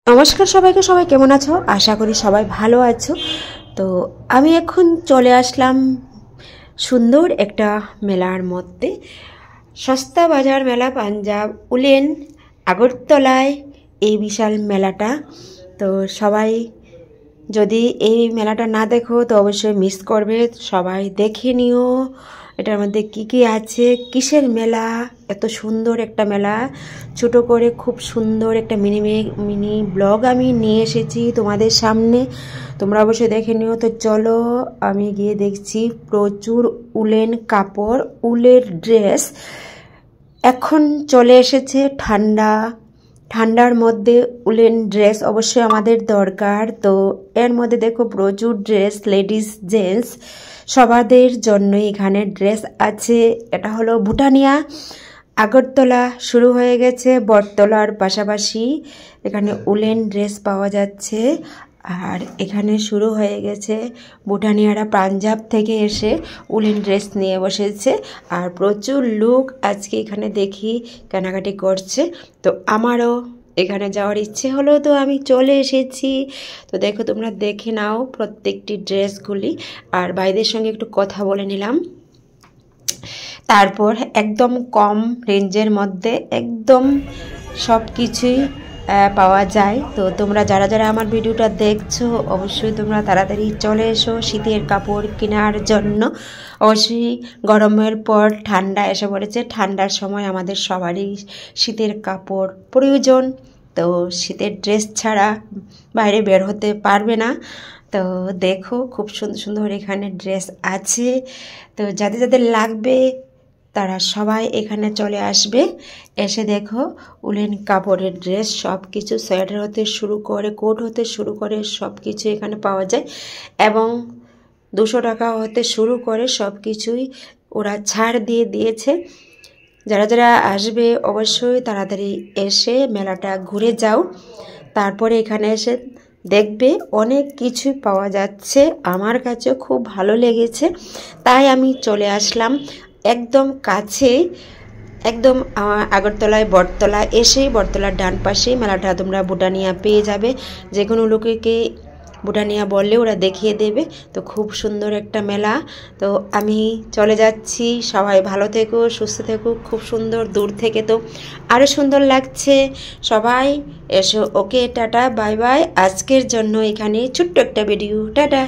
নমস্কার সবাইকে। সবাই কেমন আছো? আশা করি সবাই ভালো আছো। তো আমি এখন চলে আসলাম সুন্দর একটা মেলার মধ্যে, সস্তা বাজার মেলা পাঞ্জাব উলেন আগরতলায় এই বিশাল মেলাটা। তো সবাই যদি এই মেলাটা না দেখো তো অবশ্যই মিস করবে। সবাই দেখে নিও এটার মধ্যে কি কি আছে, কিসের মেলা, এত সুন্দর একটা মেলা। ছোট করে খুব সুন্দর একটা মিনি ব্লগ আমি নিয়ে এসেছি তোমাদের সামনে, তোমরা অবশ্যই দেখে নিও। তো চলো আমি গিয়ে দেখছি। প্রচুর উলেন কাপড়, উলের ড্রেস। এখন চলে এসেছে ঠান্ডার মধ্যে উলেন ড্রেস অবশ্যই আমাদের দরকার। তো এর মধ্যে দেখো প্রচুর ড্রেস, লেডিস জেন্টস সবাদের জন্য এখানে ড্রেস আছে। এটা হলো ভুটানিয়া আগরতলা শুরু হয়ে গেছে, বটতলার পাশাপাশি এখানে উলেন ড্রেস পাওয়া যাচ্ছে। আর এখানে শুরু হয়ে গেছে, ভুটানিয়ারা পাঞ্জাব থেকে এসে উলেন ড্রেস নিয়ে বসেছে। আর প্রচুর লোক আজকে এখানে দেখি কেনাকাটি করছে। তো আমারও এখানে যাওয়ার ইচ্ছে হলো, তো আমি চলে এসেছি। তো দেখো, তোমরা দেখে নাও প্রত্যেকটি ড্রেসগুলি। আর ভাইদের সঙ্গে একটু কথা বলে নিলাম। তারপর একদম কম রেঞ্জের মধ্যে একদম সব কিছুই পাওয়া যায়। তো তোমরা যারা যারা আমার ভিডিওটা দেখছো অবশ্যই তোমরা তাড়াতাড়ি চলে এসো শীতের কাপড় কেনার জন্য। অবশ্যই গরমের পর ঠান্ডা এসে পড়েছে, ঠান্ডার সময় আমাদের সবারই শীতের কাপড় প্রয়োজন। তো শীতের ড্রেস ছাড়া বাইরে বের হতে পারবে না। তো দেখো খুব সুন্দর সুন্দর এখানে ড্রেস আছে। তো যাদের যাদের লাগবে তারা সবাই এখানে চলে আসবে। এসে দেখো উলেন কাপড়ের ড্রেস সব কিছু, সোয়েটার হতে শুরু করে কোট হতে শুরু করে সব কিছু এখানে পাওয়া যায়। এবং 200 টাকা হতে শুরু করে সব কিছুই ওরা ছাড় দিয়ে দিয়েছে। যারা যারা আসবে অবশ্যই তাড়াতাড়ি এসে মেলাটা ঘুরে যাও। তারপরে এখানে এসে দেখবে অনেক কিছুই পাওয়া যাচ্ছে। আমার কাছে খুব ভালো লেগেছে, তাই আমি চলে আসলাম একদম কাছে, একদম আগরতলায় বটতলা এসেই বটতলার ডান পাশেই মেলাটা তোমরা ভুটানিয়া পেয়ে যাবে। যে কোনো লোকেকে ভুটানিয়া বললে ওরা দেখিয়ে দেবে। তো খুব সুন্দর একটা মেলা। তো আমি চলে যাচ্ছি, সবাই ভালো থেকো, সুস্থ থেকো। খুব সুন্দর দূর থেকে তো আরও সুন্দর লাগছে। সবাই এসো। ওকে, টাটা, বাই বাই। আজকের জন্য এখানে ছোট্ট একটা ভিডিও, টাটা।